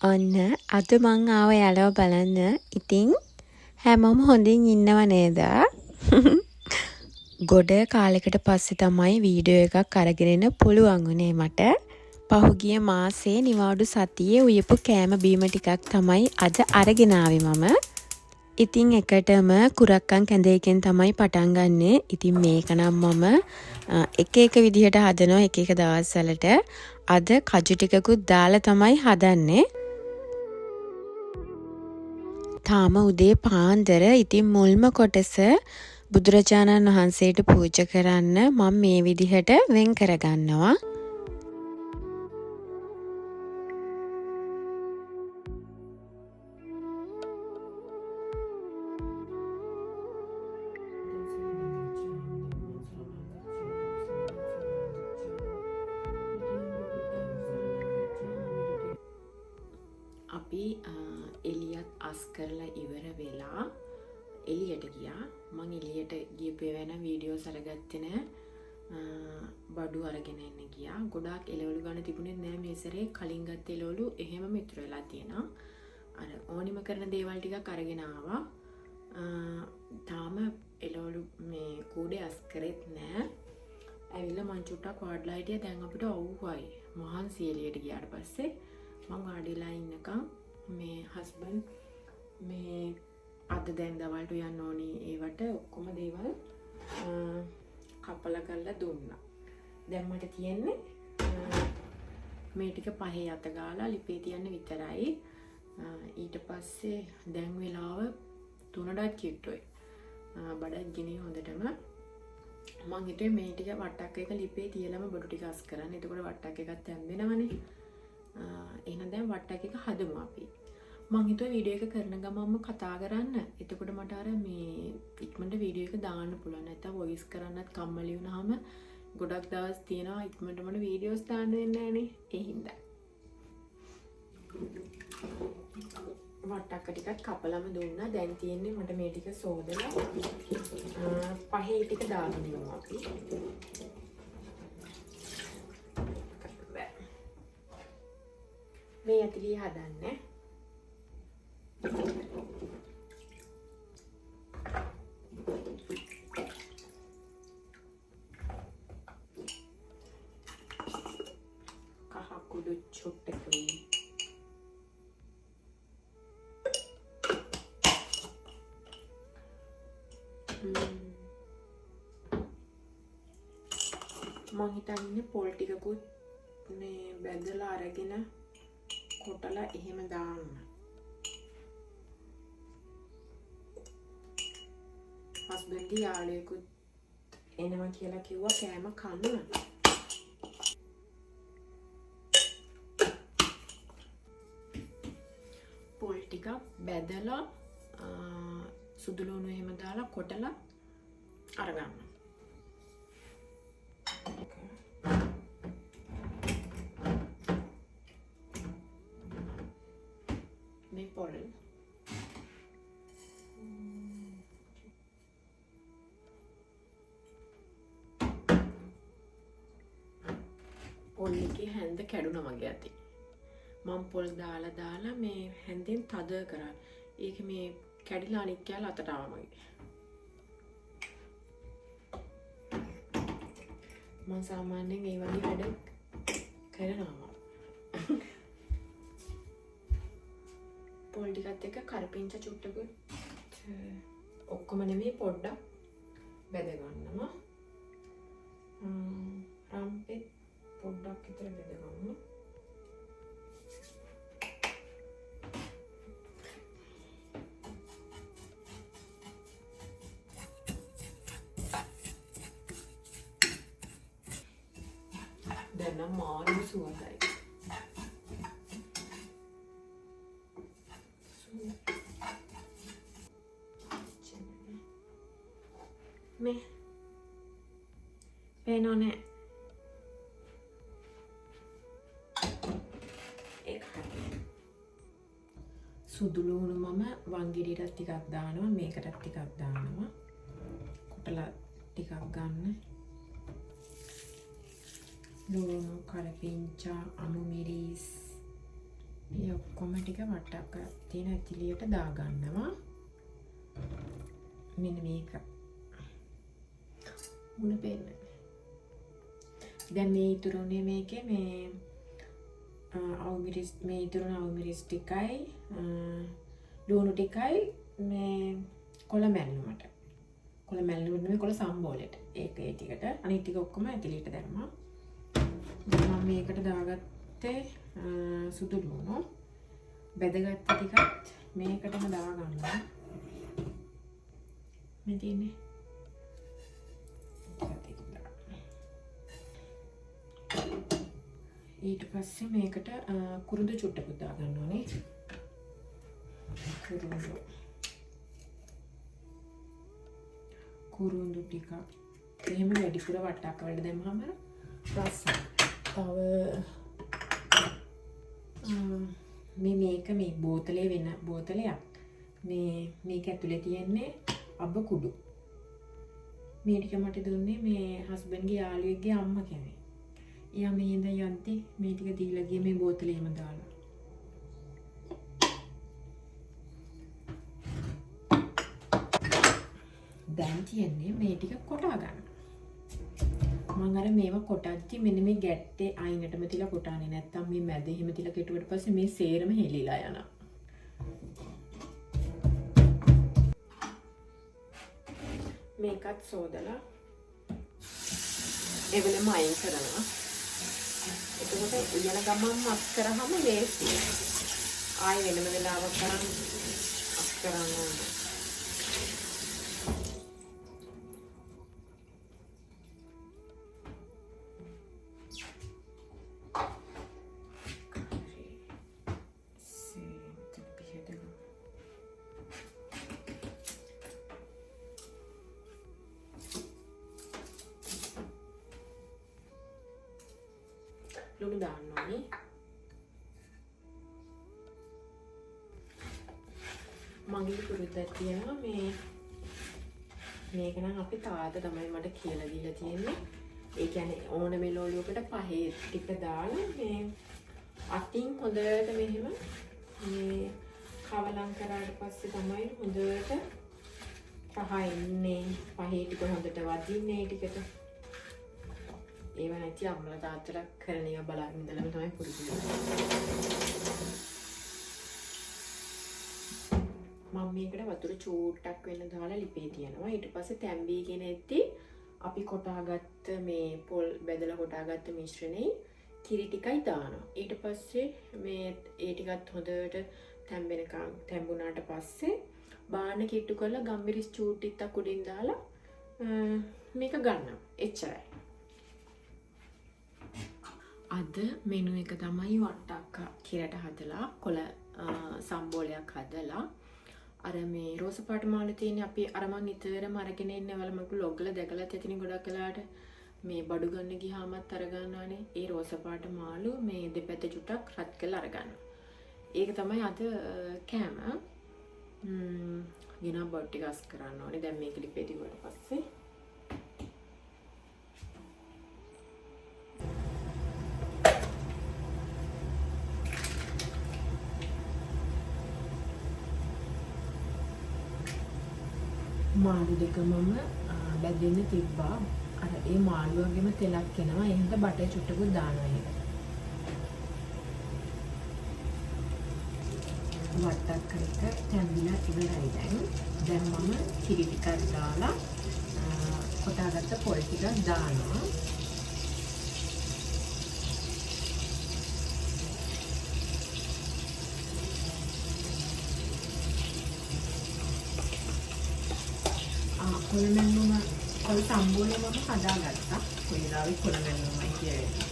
ඔන්න අද මං ආව යාළුවා බලන්න. ඉතින් හැමෝම හොඳින් ඉන්නව නේද? ගොඩ කාලෙකට පස්සේ තමයි වීඩියෝ එකක් අරගෙන එන්න පුළුවන් වුණේ මට. පහුගිය මාසේ නිවාඩු සතියේ උයපු කෑම බීම ටිකක් තමයි අද අරගෙන ආවේ මම. ඉතින් එකටම කුරක්කන් කැඳේකින් තමයි පටන් ගන්නෙ. ඉතින් මේක නම් මම එක එක විදිහට හදනවා එක එක දවස්වලට. අද කජු ටිකකුත් දාලා තමයි හදන්නේ. තාම උදේ පාන්දර. ඉතින් මුල්ම කොටස බුදුරජාණන් වහන්සේට පූජා කරන්න මම මේ විදිහට වෙන් කරගන්නවා. අපි එළියත් අස් කරලා ඉවර වෙලා එළියට ගියා. මම එළියට ගියපේ වෙන වීඩියෝස් අරගත්තේ නෑ. බඩු අරගෙන එන්න ගියා. ගොඩාක් එළවලු ගන්න තිබුණේ නෑ මේ සැරේ. කලින් ගත්ත එළවලු එහෙමම ඉතුරු වෙලා තියෙනවා. අර ඕනිම කරන දේවල් ටිකක් අරගෙන ආවා. තාම එළවලු මේ කූඩේ අස් කරෙත් නෑ. ඇවිල්ලා මං චුට්ටක් වාඩිලා හිටියා. දැන් අපිට අවුවයි. මහන්සි එළියට ගියාට පස්සේ මං වාඩිලා ඉන්නකම් මේ හස්බන්ඩ් මේ අද දැන් දවල්ට යන්න ඕනි ඒවට ඔක්කොම දේවල් කපලා කරලා දුන්නා. දැන් මට තියෙන්නේ මේ ටික පහේ අත ගාලා ලිපේ තියන්න විතරයි. ඊට පස්සේ දැන් වෙලාව 3ට කිට්ටොයි. බඩත් ගිනි හොඳටම. මං හිතුවේ මේ ටික වට්ටක් එක ලිපේ තියලම බඩු ටික අස් කරන්න. එතකොට වට්ටක් එකක් තැම්බෙනවනේ. එහෙනම් දැන් වට්ටක් එක හදමු අපි. මං හිතුවා වීඩියෝ එක කරන ගමන්ම කතා කරන්න. එතකොට මට අර මේ ඉක්මනට වීඩියෝ එක දාන්න පුළුවන්. නැත්නම් වොයිස් කරන්නත් කම්මැලි වුණාම ගොඩක් දවස් තියෙනවා ඉක්මනට මට වීඩියෝස් දාන්න දෙන්නේ නැහනේ. ඒ හින්දා. වට්ටක්ක ටිකක් කපලම දුන්නා. දැන් තියෙන්නේ මට මේ ටික සෝදලා පහේ ටික දාන්න දෙනවා අපි. මේ ඇතිලිය හදන්නේ. කහ කුඩු චුට්ටකුයි. මං හිතන්නේ පොල් ටිකකුත් මේ බැදලා අරගෙන කොටලා එහෙම දාන්න. හස්බන්ඩ් යාළුවෙකුත් එනවා කියලා කිව්වා කෑම කන්න. පොල් ටිකක් බැදලා සුදු ලුණු එහෙම දාලා කොටලා අරගන්න. මේ පොල් පොල් එකේ හැන්ද කැඩුනා වගේ ඇති. මම පොල් දාලා මේ හැන්දෙන් තද කරා. ඒක මේ කැඩිලා අනිත් කෑල්ල අතට ආවා මගේ. මම සාමාන්‍යයෙන් මේ වගේ වැඩ කරනවා. පොල් ටිකත් එක්ක කරපිංච චුට්ටකුත් ඔක්කොම නෙමෙයි පොඩ්ඩක් බෙද ගන්නවා. රම්පෙත් පොඩ්ඩක් විතර බෙද ගන්නවා. දැන් නම් මාළු සුවඳයි. මේ පේනෝනේ ඒක හරි. සුදු ලුණු මම වංගිරියට ටිකක් දානවා. මේකටත් ටිකක් දානවා. කොටලා ටිකක් ගන්න. ලුණු කරපිංචා අමු මිරිස් මේ ඔක්කොම ටික වට්ටක් තියෙන ඇතිලියට දාගන්නවා. මෙන්න මේක මුණ පෙන්න. දැන් මේ ඉතුරුනේ මේකේ මේ අවුමිරිස් මේ ඉතුරුන අවුමිරිස් ටිකයි ලුණු ටිකයි මේ කොළ මැල්ලුමට. කොළ මැල්ලුමට නෙමෙයි කොළ සම්බෝලෙට. ඒක ඒ ටිකට අනිත් ටික ඔක්කොම ඇතිලියට දැම්මා. දැන් මම මේකට දාගත්තේ සුදු ලුණු. බෙදගත්ත ටිකත් මේකටම දාගන්නවා. මේ තියෙන්නේ ඊට පස්සේ මේකට කුරුඳු චුට්ටකුත් දාගන්න ඕනේ. කුරුඳු ටික එහෙම වැඩිපුර වට්ටක් වලට දැම්මම රසයි. තව මේක මේ බෝතලේ වෙන බෝතලයක්. මේක ඇතුලේ තියෙන්නේ අබ කුඩු. මේ ටික මට දුන්නේ මේ හස්බන්ඩ්ගේ යාළුවෙක්ගේ අම්මා කෙනෙක්. එයා මේ ඉඳන් යද්දි මේ ටික දීලා ගියේ මේ බෝතලෙම දාලා. දැන් තියන්නේ මේ ටික කොටා ගන්න. මම අර මේව කොටද්දි මෙන්න මේ ගැට්ටේ අයිනටම තියලා කොටානේ නැත්තම් මේ මැද එහෙම තියලා කෙටුවට පස්සේ මේ සේරම හෙලිලා යනවා. මේකත් සෝදලා එවලම අයින් කරනවා. එතකොට ඉගෙන ගමන් මස් කරාම ලේසියි. ආයෙ වෙනම වෙලාවක් කරන් අස් කරන්න ඕනේ. ලුණු දාන්න ඕනේ. මගේ පුරුද්දක් තියෙනවා මේක නම් අපි තාත්තා තමයි මට කියලා දීලා තියෙන්නේ. ඒ කියන්නේ ඕන මෙලෝලියකට පහේ ටික දාලා මේ අතින් හොඳට මෙහෙම මේ කවලම් කරාට පස්සේ තමයි හොඳට පහ එන්නේ. පහේ ටික හොඳට වදින්නේ ටිකට. ඒව නැති අම්මලා තාත්තලා කරන ඒවා බලන් ඉඳලම තමයි පුරුදු වෙන්නේ. මම මේකට වතුර චූට්ටක් වෙන්න දාලා ලිපේ තියනවා. ඊට පස්සේ තැම්බීගෙන එද්දි අපි කොටාගත්ත මේ පොල් බෙදලා කොටාගත්ත මිශ්‍රණේ කිරි ටිකයි දානවා. ඊට පස්සේ මේ ඒ ටිකත් හොඳට තැම්බෙනකන් තැම්බුණාට පස්සේ බාන කිට්ටු කරලා ගම්මිරිස් චූට්ටික් උඩින් දාලා මේක ගන්නවා. එච්චරයි. අද මෙනු එක තමයි වට්ටක්ක කිරට හදලා කොළ සම්බෝලයක් හදලා අර මේ රෝස පාට මාළු තියෙන අපි අර මං නිතරම අරගෙන ඉන්නේ වල මම බ්ලොග් වල දැකලා තියෙන ගොඩක් වෙලාට මේ බඩු ගන්න ගියාමත් අර ගන්නවානේ ඒ රෝස පාට මාළු මේ දෙපැත්ත චුට්ටක් රත් කරලා අර ගන්නවා. ඒක තමයි අද කෑම. ගෙනා බඩ ටික අස් කරන්න ඕනේ. දැන් මේක ලිපේ දිවුවට පස්සේ මාළු දෙක මම බැදෙන්න තිබ්බා. අර ඒ මාළු වගේම තෙලක් එනවා. ඒ හින්දා බටර් චුට්ටකුත් දානවා ඒකට. වට්ටක් එක තැම්බිලා ඉවරයි දැන්. දැන් මම කිරි ටිකක් දාලා කොටාගත්ත පොල් ටිකක් දානවා. කොළමැල්ලුම කොළ සම්බෝලේ මම හදාගත්තා. කොයිලාවේ කොළමැල්ලුමයි කියන්නේ.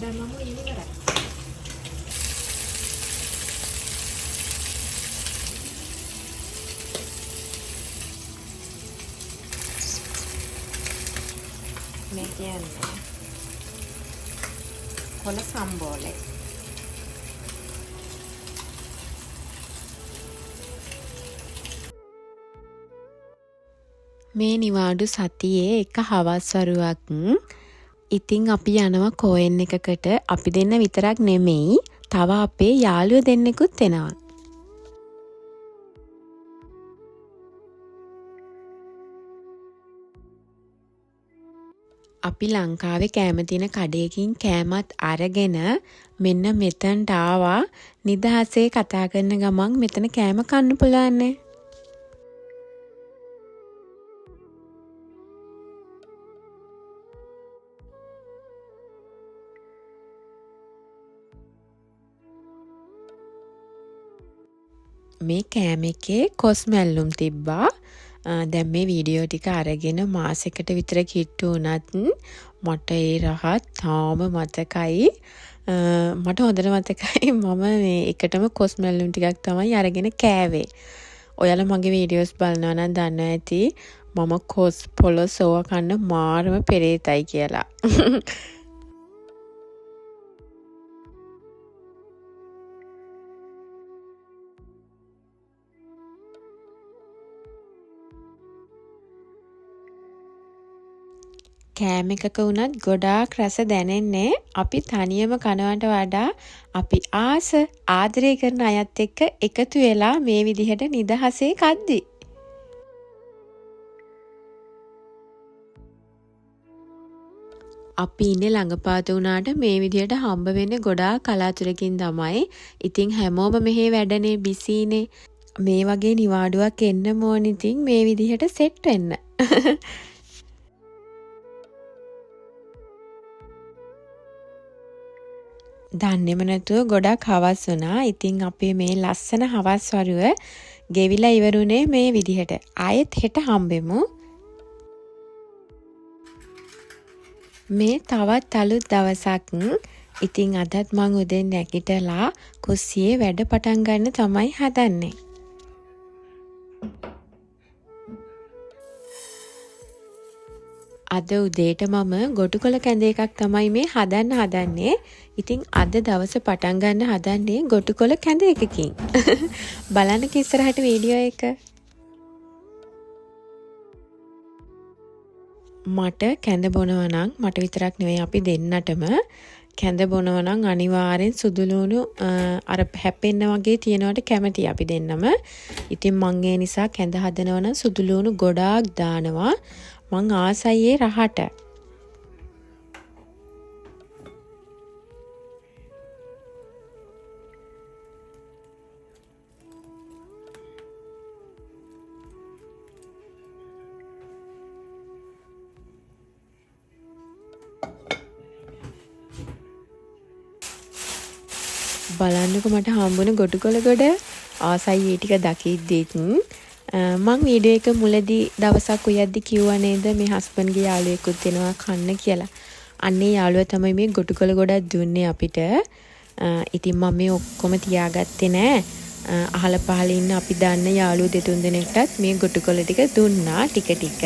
Dan mama ini berat. මේ කියන්නේ කොළ සම්බෝලේ. මේ නිවාඩු සතියේ එක හවස් වරුවක් ඉතින් අපි යනවා කෝයෙන් එකකට. අපි දෙන්න විතරක් නෙමෙයි, තව අපේ යාළුවෝ දෙන්නෙකුත් එනවා. අපි ලංකාවේ කෑම තියෙන කඩේකින් කෑමත් අරගෙන මෙන්න මෙතනට ආවා. නිදහසේ කතා කරන ගමන් මෙතන කෑම කන්න පුළුවන්. මේ කෑම එකේ කොස් මැල්ලුම් තිබ්බා. දැන් මේ වීඩියෝ ටික අරගෙන මාසෙකට විතර කිට්ටු වුණත් මට ඒ රහත් තාම මතකයි. මට හොඳට මතකයි මම මේ එකටම කොස් මැල්ලුම් ටිකක් තමයි අරගෙන කෑවේ. ඔයාලා මගේ වීඩියෝස් බලනවා නම් දන්නවා ඇති මම කොස් පොළොස් ඕවා කන්න මාරම පෙරේතයි කියලා. කෑම එකක වුණත් ගොඩාක් රස දැනෙන්නේ අපි තනියම කනවට වඩා අපි ආදරය කරන අයත් එක්ක එකතු වෙලා මේ විදිහට නිදහසේ කද්දි. අපි ඉන්නේ ළඟපාත වුණාට මේ විදිහට හම්බ වෙන්නේ ගොඩාක් කලාතුරකින් තමයි. ඉතින් හැමෝම මෙහි වැඩනේ බිසීනේ. මේ වගේ නිවාඩුවක් එන්න ඕන ඉතින් මේ විදිහට සෙට් වෙන්න. දන්නේම නැතුව ගොඩක් හවස් වුණා. ඉතින් අපි මේ ලස්සන හවස් වරුව ගෙවිලා ඉවරුනේ මේ විදිහට. ආයෙත් හෙට හම්බෙමු. මේ තවත් අලුත් දවසක්. ඉතින් අදත් මං උදෙන් නැගිටලා කුස්සියේ වැඩ පටන් ගන්න තමයි හදන්නේ. අද උදේට මම ගොටුකොළ කැඳ එකක් තමයි මේ හදන්නේ. ඉතින් අද දවස පටන් ගන්න හදන්නේ ගොටුකොළ කැඳ එකකින්. බලන්න ඉස්සරහට වීඩියෝ එක. මට කැඳ බොනවා නම් මට විතරක් නෙවෙයි අපි දෙන්නටම කැඳ බොනවා නම් අනිවාර්යෙන් සුදු ලුණු අර හැපෙන්න වගේ තියනවට කැමති අපි දෙන්නම. ඉතින් මං ඒ නිසා කැඳ හදනවා නම් සුදු ලුණු ගොඩාක් දානවා. මං ආසයි රහට. බලන්නකො මට හම්බුන ගොටුකොළ ගොඩ ආසයි ඒ ටික දකිද්දිත් මං වීඩියෝ එක මුලදී දවසක් උයද්දි කිව්වා නේද මේ හස්බන්ඩ්ගේ යාළුවෙකුත් එනවා කන්න කියලා. අන්නේ යාළුවා තමයි මේ ගොටුකොළ ගොඩක් දුන්නේ අපිට. ඉතින් මම මේ ඔක්කොම තියාගත්තේ නෑ. අහල පහල ඉන්න අපි දන්න යාළුවෝ දෙතුන් දෙනෙක්ටත් මේ ගොටුකොළ ටික දුන්නා ටික ටික.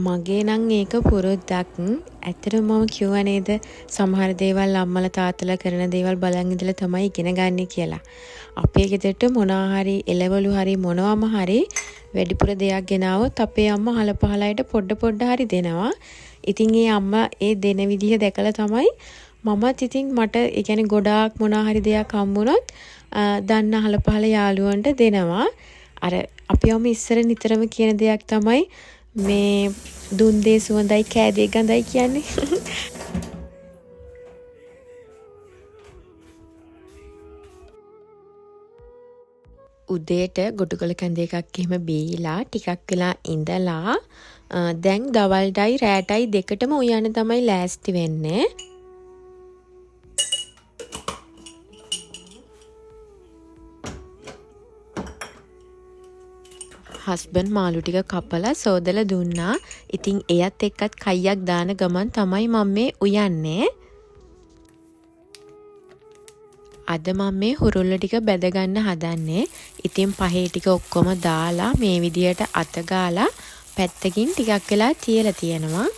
මගේ නම් ඒක පුරුද්දක්. ඇත්තටම මම කිව්වා නේද සමහර දේවල් අම්මලා තාත්තලා කරන දේවල් බලන් ඉඳලා තමයි ඉගෙන ගන්න කියලා. අපේ ගෙදරට මොනවා හරි එළවලු හරි මොනවාම හරි වැඩිපුර දෙයක් ගෙනාවොත් අපේ අම්මා අහල පහලයට පොඩ හරි දෙනවා. ඉතින් ඒ අම්මා ඒ දෙන විදිහ දැකලා තමයි මමත් ඉතින් මට ඒ කියන්නේ ගොඩාක් මොනවා හරි දෙයක් හම්බුනොත් දන්න අහල පහල යාළුවන්ට දෙනවා. අර අපි අම්ම ඉස්සර නිතරම කියන දෙයක් තමයි මේ දුන් දේ සුවඳයි කෑ දේ ගඳයි කියන්නේ. උදේට ගොටුකොළ කැඳ එකක් එහෙම බීලා ටිකක් වෙලා ඉඳලා දැන් දවල්ටයි රෑටයි දෙකටම උයන්න තමයි ලෑස්ති වෙන්නේ. හස්බන්ඩ් මාළු ටික කපලා සෝදලා දුන්නා. ඉතින් එයත් එක්කත් කයියක් දාන ගමන් තමයි මම මේ උයන්නේ. අද මම මේ හුරුල්ල ටික බැද ගන්න හදන්නේ. ඉතින් පහේ ටික ඔක්කොම දාලා මේ විදියට අත ගාලා පැත්තකින් ටිකක් වෙලා තියලා තියෙනවා.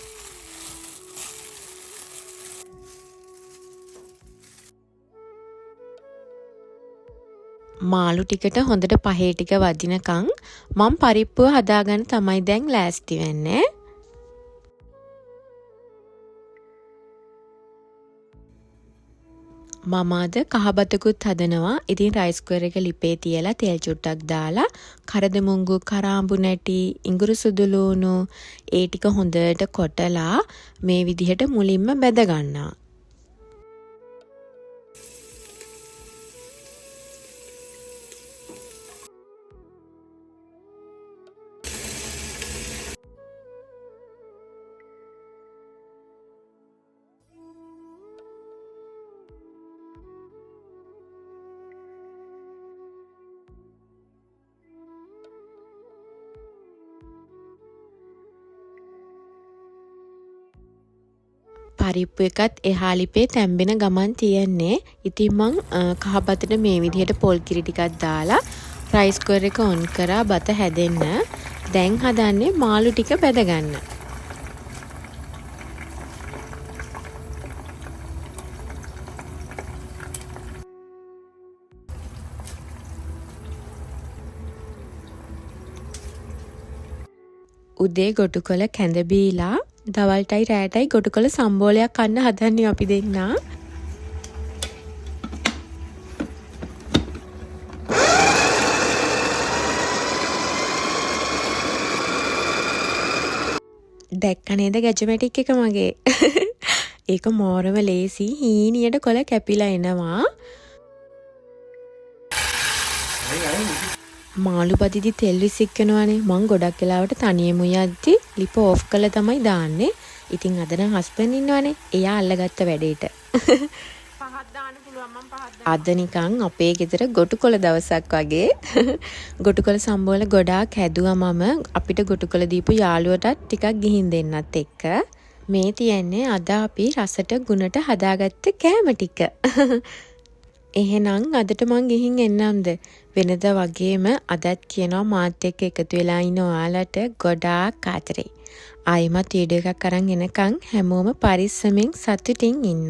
මාළු ටිකට හොඳට පහේ ටික වදිනකන් මම පරිප්පුව හදාගන්න තමයි දැන් ලෑස්ති වෙන්නේ. මම අද කහබතකුත් හදනවා. ඉතින් රයිස් කුකර් එක ලිපේ තියලා තෙල් චුට්ටක් දාලා කරදමුංගු, කරාඹු නැටි, ඉඟුරු සුදු ලූණු ඒ ටික හොඳට කොටලා මේ විදිහට මුලින්ම බැද ගන්නවා. පරිප්පු එකත් එහා ලිපේ තැම්බෙන ගමන් තියෙන්නේ. ඉතින් මං කහබතට මේ විදිහට පොල් කිරි ටිකක් දාලා රයිස් කුකර් එක ඔන් කරා බත හැදෙන්න. දැන් හදන්නේ මාළු ටික බැද ගන්න. උදේ ගොටුකොළ කැඳ බීලා දවල්ටයි රෑටයි ගොටුකොළ සම්බෝලයක් කන්න හදන්නේ අපි දෙන්නා. දැක්ක නේද ගැජමැටික් එක මගේ? ඒක මෝරම ලේසි. හීනියට කොළ කැපිලා එනවා. මාළු පදිදි තෙල් විසික්කනවානේ. මං ගොඩක් වෙලාවට තනියම යද්දි ලිප ඕෆ් කරලා තමයි දාන්නේ. ඉතින් අද නම් හස්බන්ඩ් ඉන්නවනේ. එයා අල්ලගත්ත වැඩේට. පහක් දාන්න පුළුවන් මං පහක් දාන්න. අද නිකන් අපේ ගෙදර ගොටුකොළ දවසක් වගේ. ගොටුකොළ සම්බෝල ගොඩාක් හැදුවා මම. අපිට ගොටුකොළ දීපු යාළුවටත් ටිකක් ගිහින් දෙන්නත් එක්ක. මේ තියන්නේ අද අපි රසට ගුණට හදාගත්ත කෑම ටික. එහෙනම් අදට මං ගිහින් එන්නම්ද? වෙනදා වගේම අදත් කියනවා මාත් එක්ක එකතු වෙලා ඉන්න ඔයාලට ගොඩාක් ආදරේ. ආයිමත් වීඩියෝ එකක් අරන් එනකන් හැමෝම පරිස්සමෙන් සතුටින් ඉන්න.